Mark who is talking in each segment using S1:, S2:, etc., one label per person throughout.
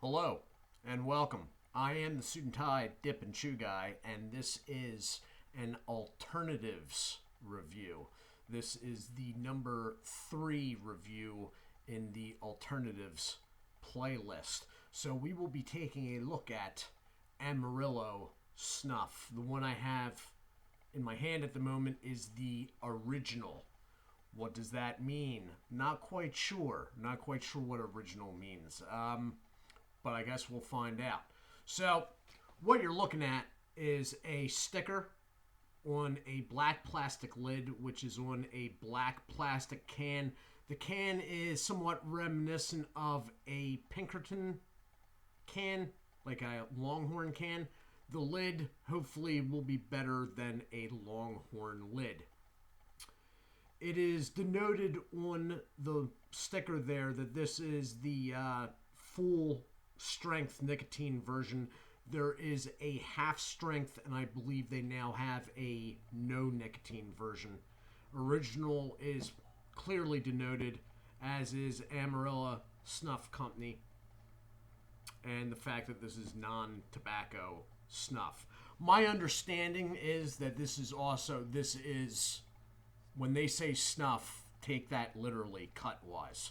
S1: Hello and welcome. I am the Suit&Tie Dip&ChewGuy, and this is an alternatives review. This is the number 3 review in the alternatives playlist. So we will be taking a look at Amarillo Snuff. The one I have in my hand at the moment is the original. What does that mean? Not quite sure. Not quite sure what original means. But I guess we'll find out. So what you're looking at is a sticker on a black plastic lid, which is on a black plastic can. The can is somewhat reminiscent of a Pinkerton can, like a Longhorn can. The lid hopefully will be better than a Longhorn lid. It is denoted on the sticker there that this is the full strength nicotine version. There is a half strength, and I believe they now have a no nicotine version. Original is clearly denoted, as is Amarillo Snuff Company, and the fact that this is non-tobacco snuff. My understanding is that this is when they say snuff, take that literally cut-wise.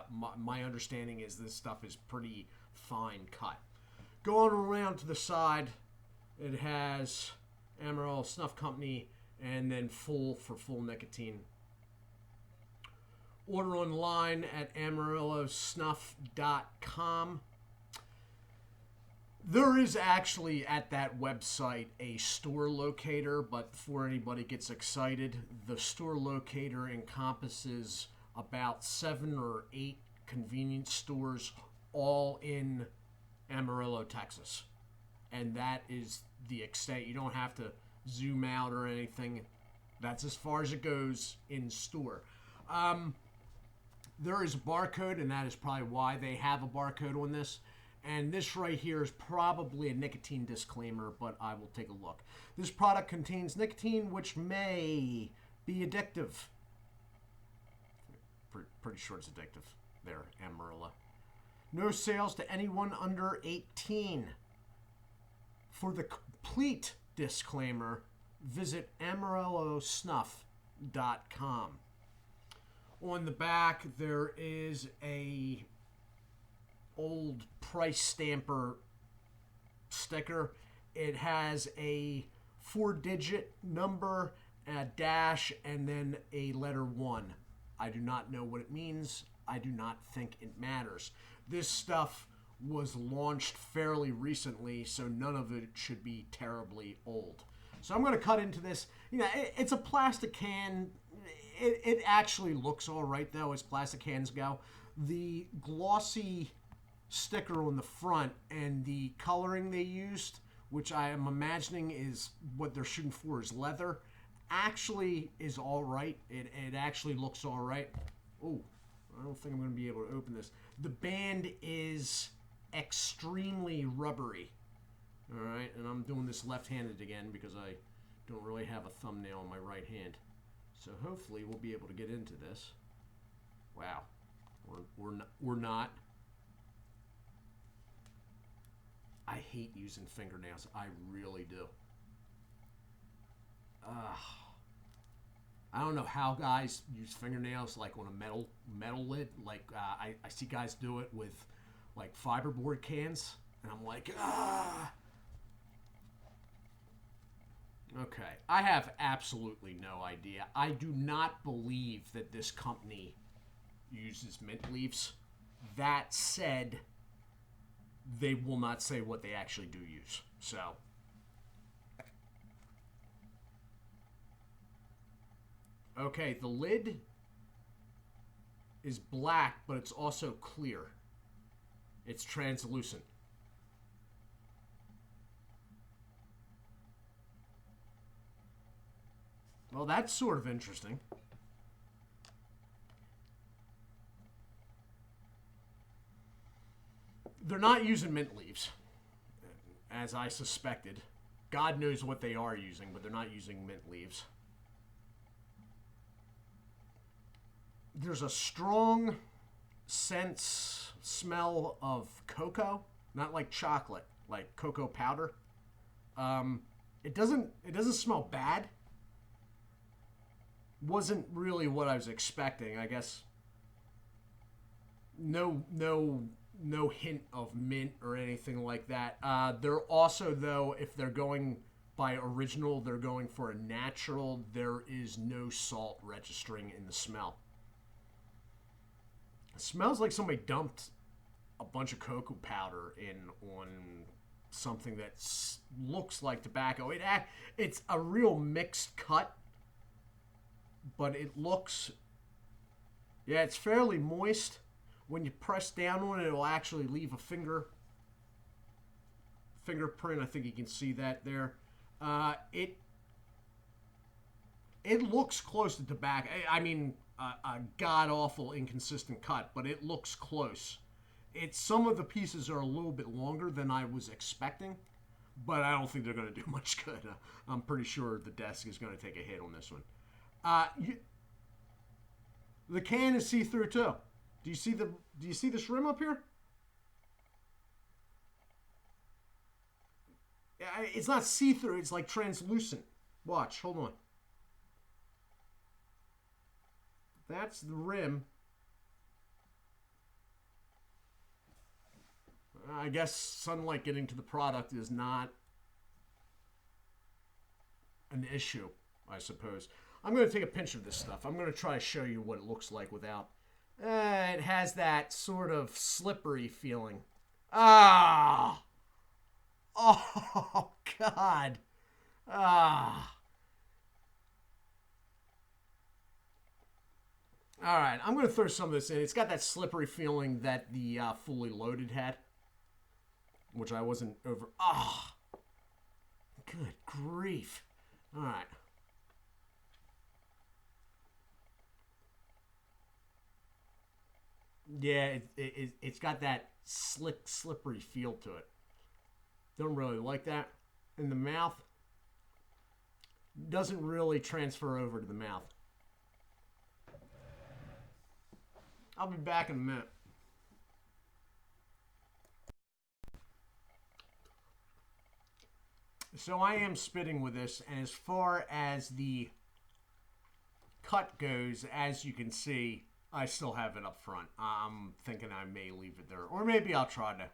S1: My understanding is this stuff is pretty fine cut. Going around to the side, it has Amarillo Snuff Company and then full for full nicotine. Order online at amarillosnuff.com. There is actually at that website a store locator, but before anybody gets excited, the store locator encompasses about 7 or 8 convenience stores, all in Amarillo, Texas. And that is the extent. You don't have to zoom out or anything. That's as far as it goes in store. There is a barcode, and that is probably why they have a barcode on this. And this right here is probably a nicotine disclaimer, but I will take a look. This product contains nicotine, which may be addictive. Pretty sure it's addictive. There, Amarillo. No sales to anyone under 18. For the complete disclaimer, visit amarillosnuff.com. On the back, there is a old price stamper sticker. It has a 4-digit number, a dash, and then a letter 1. I do not know what it means. I do not think it matters. This stuff was launched fairly recently, so none of it should be terribly old. So I'm going to cut into this. It's a plastic can. It actually looks all right, though, as plastic cans go. The glossy sticker on the front and the coloring they used, which I am imagining is what they're shooting for is leather, actually is all right. It actually looks all right. Oh, I don't think I'm going to be able to open this. The band is extremely rubbery. All right, and I'm doing this left-handed again because I don't really have a thumbnail in my right hand. So hopefully we'll be able to get into this. Wow, we're not. I hate using fingernails. I really do. I don't know how guys use fingernails like on a metal lid. Like I see guys do it with like fiberboard cans, and I'm like, Okay, I have absolutely no idea. I do not believe that this company uses mint leaves. That said, they will not say what they actually do use. So okay, the lid is black, but it's also clear. It's translucent. Well, that's sort of interesting. They're not using mint leaves, as I suspected. God knows what they are using, but they're not using mint leaves. There's a strong sense smell of cocoa, not like chocolate, like cocoa powder. It doesn't smell bad. Wasn't really what I was expecting, I guess. No hint of mint or anything like that. They're also, though, if they're going by original, they're going for a natural. There is no salt registering in the smell. It smells like somebody dumped a bunch of cocoa powder in on something that looks like tobacco. It's a real mixed cut, but it looks, yeah, it's fairly moist. When you press down on it, it'll actually leave a fingerprint. I think you can see that there. It looks close to tobacco. I mean, a god-awful inconsistent cut, but it looks close. Some of the pieces are a little bit longer than I was expecting, but I don't think they're going to do much good. I'm pretty sure the desk is going to take a hit on this one. The can is see-through too. Do you see this rim up here? It's not see-through, it's like translucent. Watch, hold on. That's the rim. I guess sunlight getting to the product is not an issue, I suppose. I'm going to take a pinch of this stuff. I'm going to try to show you what it looks like without. It has that sort of slippery feeling. Ah! Oh, God. Ah. All right, I'm going to throw some of this in. It's got that slippery feeling that the Fully Loaded had, which I wasn't over. Ah. Good grief. All right. Yeah, it's got that slick, slippery feel to it. Don't really like that. In the mouth, doesn't really transfer over to the mouth. I'll be back in a minute. So I am spitting with this, and as far as the cut goes, as you can see, I still have it up front. I'm thinking I may leave it there. Or maybe I'll try to.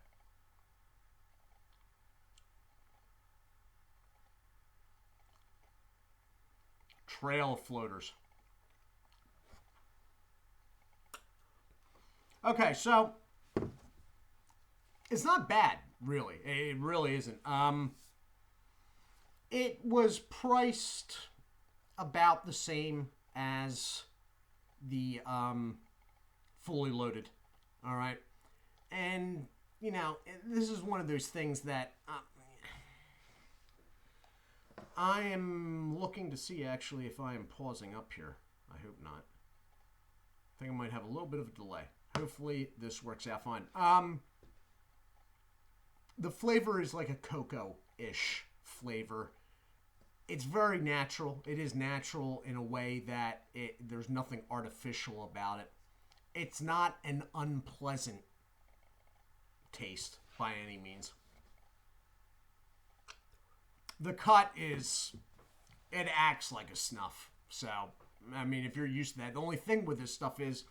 S1: Trail of floaters. Okay, so it's not bad, really. It really isn't. It was priced about the same as the Fully Loaded. All right. And, you know, this is one of those things that I am looking to see, actually, if I am pausing up here. I hope not. I think I might have a little bit of a delay. Hopefully this works out fine. The flavor is like a cocoa-ish flavor. It's very natural. It is natural in a way that there's nothing artificial about it. It's not an unpleasant taste by any means. The cut it acts like a snuff. So, I mean, if you're used to that, the only thing with this stuff is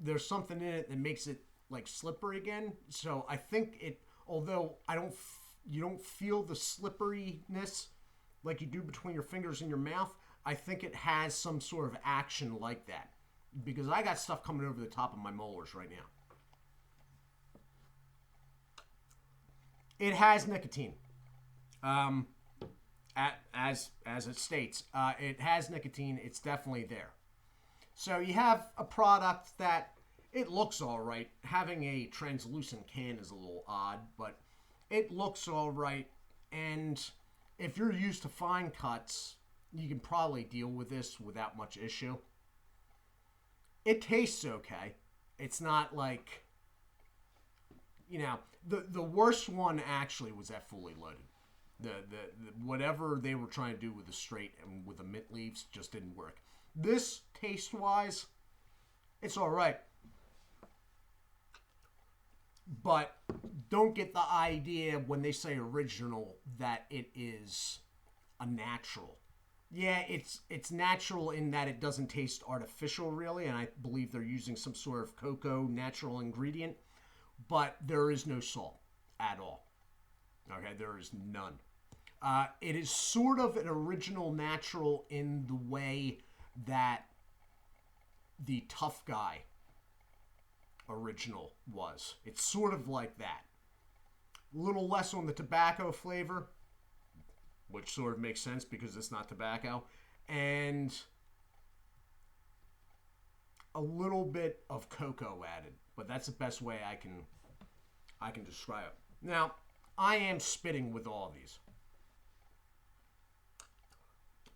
S1: there's something in it that makes it like slippery again. So I think although you don't feel the slipperiness like you do between your fingers and your mouth, I think it has some sort of action like that. Because I got stuff coming over the top of my molars right now. It has nicotine. As it states, it has nicotine. It's definitely there. So you have a product that it looks all right. Having a translucent can is a little odd, but it looks all right. And if you're used to fine cuts, you can probably deal with this without much issue. It tastes okay. It's not like, you know, the worst one actually was that Fully Loaded. The whatever they were trying to do with the straight and with the mint leaves just didn't work. This, taste-wise, it's all right. But don't get the idea when they say original that it is a natural. Yeah, it's natural in that it doesn't taste artificial really, and I believe they're using some sort of cocoa natural ingredient, but there is no salt at all. Okay, there is none. It is sort of an original natural in the way that the Tough Guy original was. It's sort of like that. A little less on the tobacco flavor, which sort of makes sense because it's not tobacco, and a little bit of cocoa added. But that's the best way I can describe it. Now, I am spitting with all of these.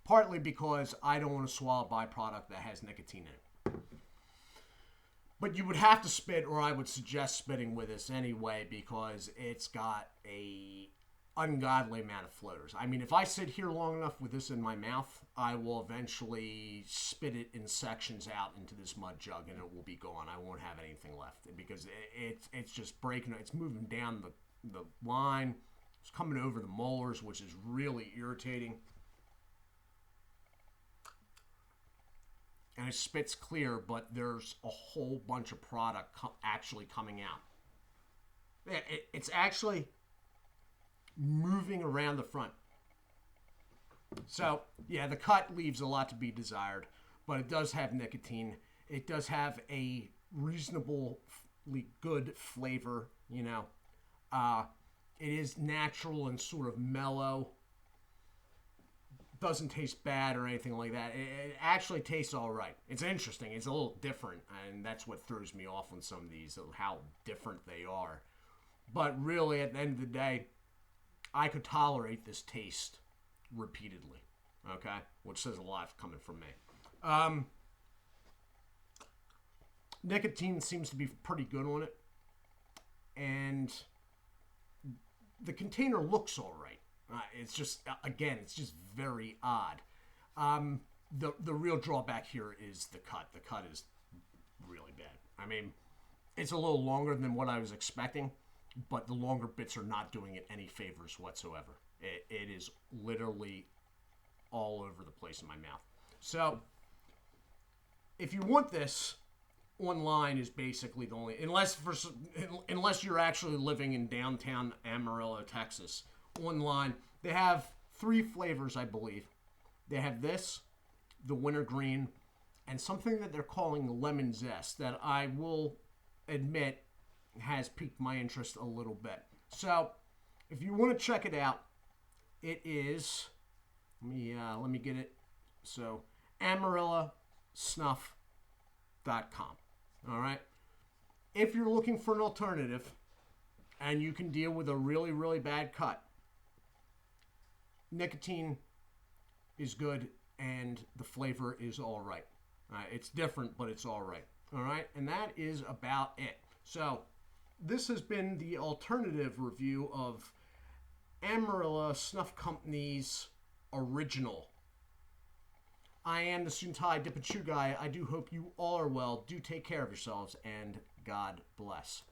S1: Partly because I don't want to swallow a byproduct that has nicotine in it. But you would have to spit, or I would suggest spitting with this anyway, because it's got a ungodly amount of floaters. I mean, if I sit here long enough with this in my mouth, I will eventually spit it in sections out into this mud jug, and it will be gone. I won't have anything left because it's just breaking. It's moving down the line. It's coming over the molars, which is really irritating. And it spits clear, but there's a whole bunch of product actually coming out. It's actually moving around the front. So, yeah, the cut leaves a lot to be desired, but it does have nicotine. It does have a reasonably good flavor, you know. It is natural and sort of mellow. Doesn't taste bad or anything like that. It actually tastes all right. It's interesting. It's a little different, and that's what throws me off on some of these, how different they are. But really, at the end of the day, I could tolerate this taste repeatedly, okay? Which says a lot coming from me. Nicotine seems to be pretty good on it, and the container looks all right. It's just, again, it's just very odd. The real drawback here is the cut. The cut is really bad. I mean, it's a little longer than what I was expecting, but the longer bits are not doing it any favors whatsoever. It is literally all over the place in my mouth. So, if you want this, online is basically the only, unless you're actually living in downtown Amarillo, Texas. Online, they have 3 flavors, I believe. They have this, the wintergreen, and something that they're calling lemon zest that I will admit has piqued my interest a little bit. So, if you want to check it out, it is, let me get it. So, Amarillo Snuff.com. All right. If you're looking for an alternative and you can deal with a really, really bad cut, nicotine is good and the flavor is all right. It's different, but it's all right. All right. And that is about it. So this has been the alternative review of Amarillo Snuff Company's original. I am the Suit&Tie Dip&ChewGuy. I do hope you all are well. Do take care of yourselves, and God bless.